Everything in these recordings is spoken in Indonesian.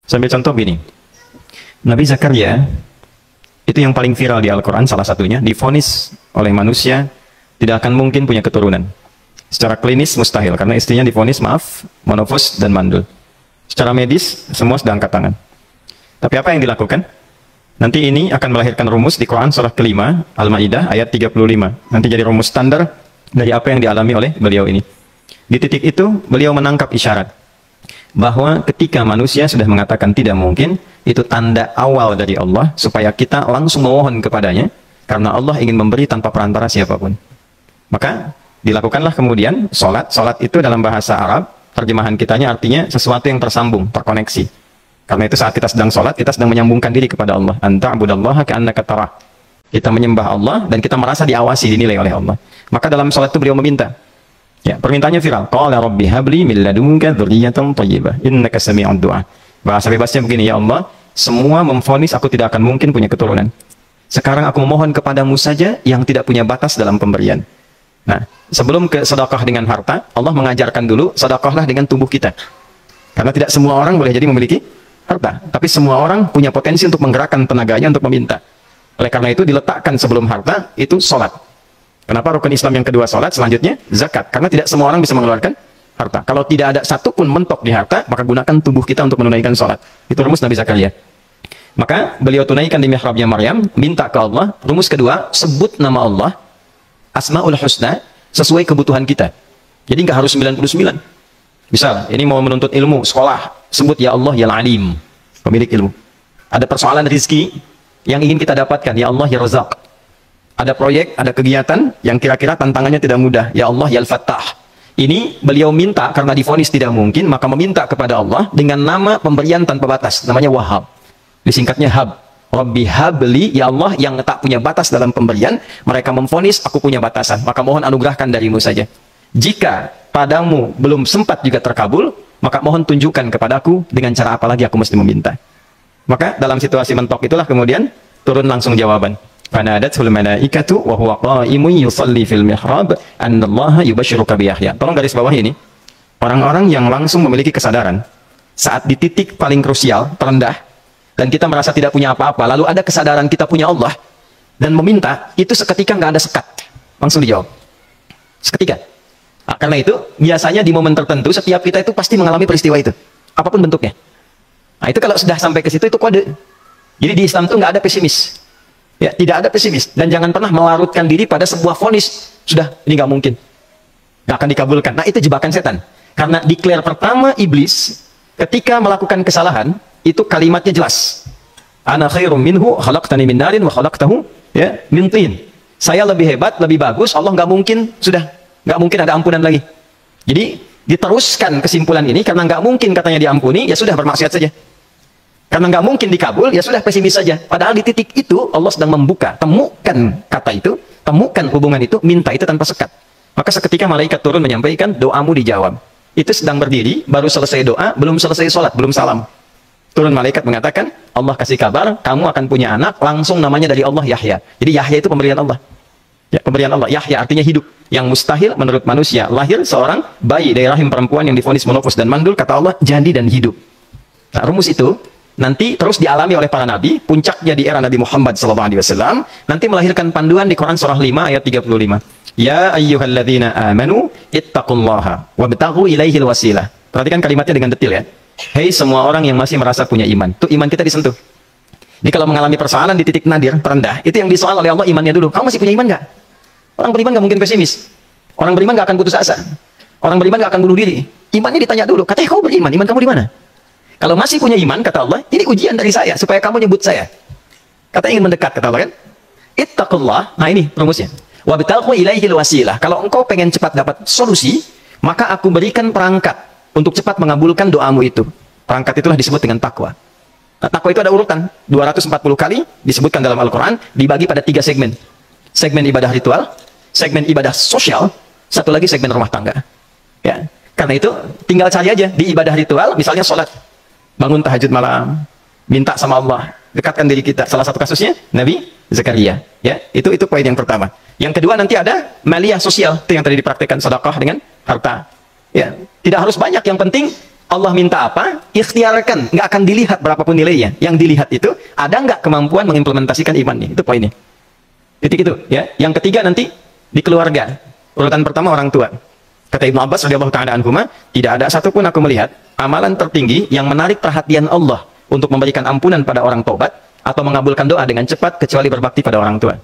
Sambil contoh begini. Nabi Zakaria itu yang paling viral di Al-Quran, salah satunya divonis oleh manusia tidak akan mungkin punya keturunan. Secara klinis mustahil, karena istrinya divonis monofos dan mandul. Secara medis semua sudah angkat tangan. Tapi apa yang dilakukan? Nanti ini akan melahirkan rumus di Quran surah kelima Al-Maidah ayat 35. Nanti jadi rumus standar dari apa yang dialami oleh beliau ini. Di titik itu beliau menangkap isyarat bahwa ketika manusia sudah mengatakan tidak mungkin, itu tanda awal dari Allah supaya kita langsung memohon kepadanya, karena Allah ingin memberi tanpa perantara siapapun. Maka dilakukanlah kemudian sholat. Sholat itu dalam bahasa Arab, terjemahan kitanya artinya sesuatu yang tersambung, terkoneksi. Karena itu saat kita sedang sholat, kita sedang menyambungkan diri kepada Allah. Anta'budallaha ka'annaka tarah. Kita menyembah Allah dan kita merasa diawasi, dinilai oleh Allah. Maka dalam sholat itu beliau meminta. Ya, permintaannya viral. Qala rabbi habli min ladunka dzurriyyatan thayyibah innaka sami'ud du'a. Bahasa bebasnya begini, ya Allah, semua memvonis aku tidak akan mungkin punya keturunan. Sekarang aku memohon kepadamu saja yang tidak punya batas dalam pemberian. Nah, sebelum ke sedekah dengan harta, Allah mengajarkan dulu sedekahlah dengan tubuh kita. Karena tidak semua orang boleh jadi memiliki harta, tapi semua orang punya potensi untuk menggerakkan tenaganya untuk meminta. Oleh karena itu diletakkan sebelum harta itu sholat. Kenapa rukun Islam yang kedua sholat, selanjutnya zakat? Karena tidak semua orang bisa mengeluarkan harta. Kalau tidak ada satu pun mentok di harta, maka gunakan tubuh kita untuk menunaikan sholat. Itu rumus Nabi Zakaria. Maka beliau tunaikan di mihrabnya Maryam, minta ke Allah. Rumus kedua, sebut nama Allah, Asmaul Husna, sesuai kebutuhan kita. Jadi nggak harus 99. Misal, ini mau menuntut ilmu, sekolah, sebut ya Allah, ya Alim, pemilik ilmu. Ada persoalan rizki yang ingin kita dapatkan, ya Allah, ya Razak. Ada proyek, ada kegiatan yang kira-kira tantangannya tidak mudah, ya Allah, ya Al-Fattah. Ini beliau minta karena divonis tidak mungkin, maka meminta kepada Allah dengan nama pemberian tanpa batas, namanya Wahhab. Disingkatnya Hab. Rabbi habli, ya Allah yang tak punya batas dalam pemberian, mereka memvonis aku punya batasan, maka mohon anugerahkan darimu saja. Jika padamu belum sempat juga terkabul, maka mohon tunjukkan kepadaku dengan cara apa lagi aku mesti meminta. Maka dalam situasi mentok itulah kemudian turun langsung jawaban. Fanadatul malaikatu wa huwa qa'imun yusalli fil mihrab annallaha yubashshiruka bi Yahya. Tolong garis bawah ini. Orang-orang yang langsung memiliki kesadaran saat di titik paling krusial, terendah, dan kita merasa tidak punya apa-apa, lalu ada kesadaran kita punya Allah dan meminta, itu seketika nggak ada sekat. Langsung dijawab. Seketika. Nah, karena itu biasanya di momen tertentu setiap kita itu pasti mengalami peristiwa itu, apapun bentuknya. Nah, itu kalau sudah sampai ke situ itu kode. Jadi di Islam itu nggak ada pesimis. Ya, tidak ada pesimis, dan jangan pernah melarutkan diri pada sebuah vonis. Sudah, ini nggak mungkin, nggak akan dikabulkan. Nah, itu jebakan setan. Karena declare pertama iblis ketika melakukan kesalahan itu kalimatnya jelas. Ana khairum minhu khalaqtani min narin wa khalaqtahu ya min tin. Saya lebih hebat, lebih bagus. Allah nggak mungkin, sudah nggak mungkin ada ampunan lagi. Jadi diteruskan kesimpulan ini karena nggak mungkin katanya diampuni, ya sudah bermaksiat saja. Karena nggak mungkin dikabul, ya sudah pesimis saja. Padahal di titik itu Allah sedang membuka, temukan kata itu, temukan hubungan itu, minta itu tanpa sekat. Maka seketika malaikat turun menyampaikan doamu dijawab. Itu sedang berdiri, baru selesai doa, belum selesai sholat, belum salam. Turun malaikat mengatakan, Allah kasih kabar, kamu akan punya anak, langsung namanya dari Allah Yahya. Jadi Yahya itu pemberian Allah. Ya, pemberian Allah. Yahya artinya hidup. Yang mustahil menurut manusia, lahir seorang bayi dari rahim perempuan yang divonis monofos dan mandul, kata Allah, jadi dan hidup. Nah, rumus itu nanti terus dialami oleh para nabi, puncaknya di era Nabi Muhammad SAW, nanti melahirkan panduan di Quran surah 5 ayat 35. Ya ayyuhalladzina amanu ittaqullaha wabtaghu ilaihil wasilah. Perhatikan kalimatnya dengan detail ya. Hei semua orang yang masih merasa punya iman. Tuh iman kita disentuh. Ini kalau mengalami persoalan di titik nadir, terendah, itu yang disoal oleh Allah imannya dulu. Kamu masih punya iman nggak? Orang beriman nggak mungkin pesimis. Orang beriman nggak akan putus asa. Orang beriman nggak akan bunuh diri. Imannya ditanya dulu. Katanya kamu beriman, iman kamu di mana? Kalau masih punya iman, kata Allah, ini ujian dari saya, supaya kamu nyebut saya. Katanya ingin mendekat, kata Allah kan? Ittaqullah, nah ini rumusnya. Wabtaghu ilaihil wasilah. Kalau engkau pengen cepat dapat solusi, maka aku berikan perangkat untuk cepat mengabulkan doamu itu. Perangkat itulah disebut dengan takwa. Nah, takwa itu ada urutan, 240 kali disebutkan dalam Al-Quran, dibagi pada 3 segmen. Segmen ibadah ritual, segmen ibadah sosial, satu lagi segmen rumah tangga. Ya, karena itu tinggal cari aja di ibadah ritual, misalnya sholat. Bangun tahajud malam, minta sama Allah, dekatkan diri kita. Salah satu kasusnya Nabi Zakaria. Ya, itu poin yang pertama. Yang kedua nanti ada maliyah sosial, itu yang tadi dipraktikkan sedekah dengan harta. Ya, tidak harus banyak, yang penting Allah minta apa, ikhtiarkan, nggak akan dilihat berapapun nilainya. Yang dilihat itu ada nggak kemampuan mengimplementasikan imannya, itu poinnya. Titik itu, ya. Yang ketiga nanti di keluarga. Urutan pertama orang tua. Kata Ibnu Abbas radhiyallahu taala anhuma, tidak ada satupun aku melihat amalan tertinggi yang menarik perhatian Allah untuk memberikan ampunan pada orang taubat atau mengabulkan doa dengan cepat kecuali berbakti pada orang tua.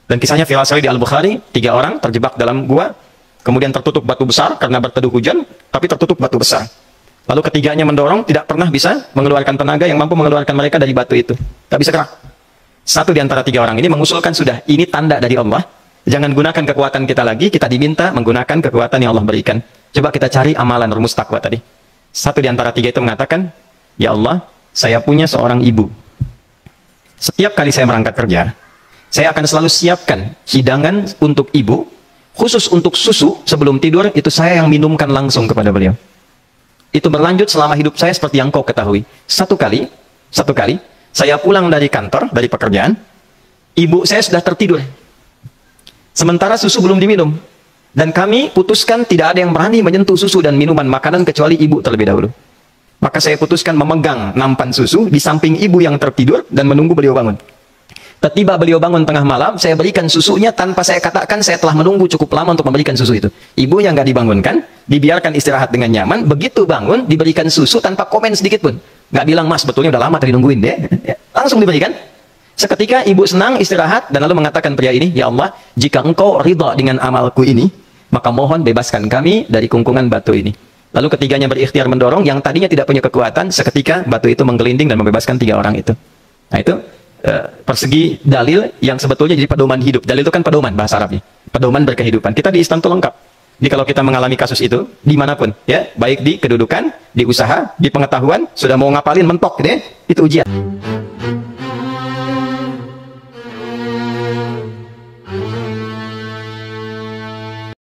Dan kisahnya viral sekali di Al-Bukhari, 3 orang terjebak dalam gua, kemudian tertutup batu besar karena berteduh hujan, tapi tertutup batu besar. Lalu ketiganya mendorong, tidak pernah bisa mengeluarkan tenaga yang mampu mengeluarkan mereka dari batu itu. Tak bisa gerak. Satu di antara 3 orang ini mengusulkan, sudah, ini tanda dari Allah. Jangan gunakan kekuatan kita lagi, kita diminta menggunakan kekuatan yang Allah berikan. Coba kita cari amalan rumus takwa tadi. Satu di antara 3 itu mengatakan, ya Allah, saya punya seorang ibu. Setiap kali saya berangkat kerja, saya akan selalu siapkan hidangan untuk ibu, khusus untuk susu sebelum tidur, itu saya yang minumkan langsung kepada beliau. Itu berlanjut selama hidup saya seperti yang kau ketahui. Satu kali, saya pulang dari kantor, dari pekerjaan, ibu saya sudah tertidur. Sementara susu belum diminum. Dan kami putuskan tidak ada yang berani menyentuh susu dan minuman makanan kecuali ibu terlebih dahulu. Maka saya putuskan memegang nampan susu di samping ibu yang tertidur dan menunggu beliau bangun. Tiba beliau bangun tengah malam, saya berikan susunya tanpa saya katakan saya telah menunggu cukup lama untuk memberikan susu itu. Ibu yang nggak dibangunkan, dibiarkan istirahat dengan nyaman, begitu bangun, diberikan susu tanpa komen sedikit pun. Nggak bilang, mas betulnya udah lama tadi nungguin deh. Langsung diberikan. Seketika ibu senang istirahat dan lalu mengatakan pria ini, ya Allah, jika engkau ridha dengan amalku ini, maka mohon bebaskan kami dari kungkungan batu ini. Lalu ketiganya berikhtiar mendorong, yang tadinya tidak punya kekuatan, seketika batu itu menggelinding dan membebaskan 3 orang itu. Nah itu persegi dalil yang sebetulnya jadi pedoman hidup. Dalil itu kan pedoman bahasa Arabnya, pedoman berkehidupan. Kita di Islam itu lengkap. Jadi kalau kita mengalami kasus itu dimanapun, ya, baik di kedudukan, di usaha, di pengetahuan, sudah mau ngapalin mentok, gitu ya, itu ujian.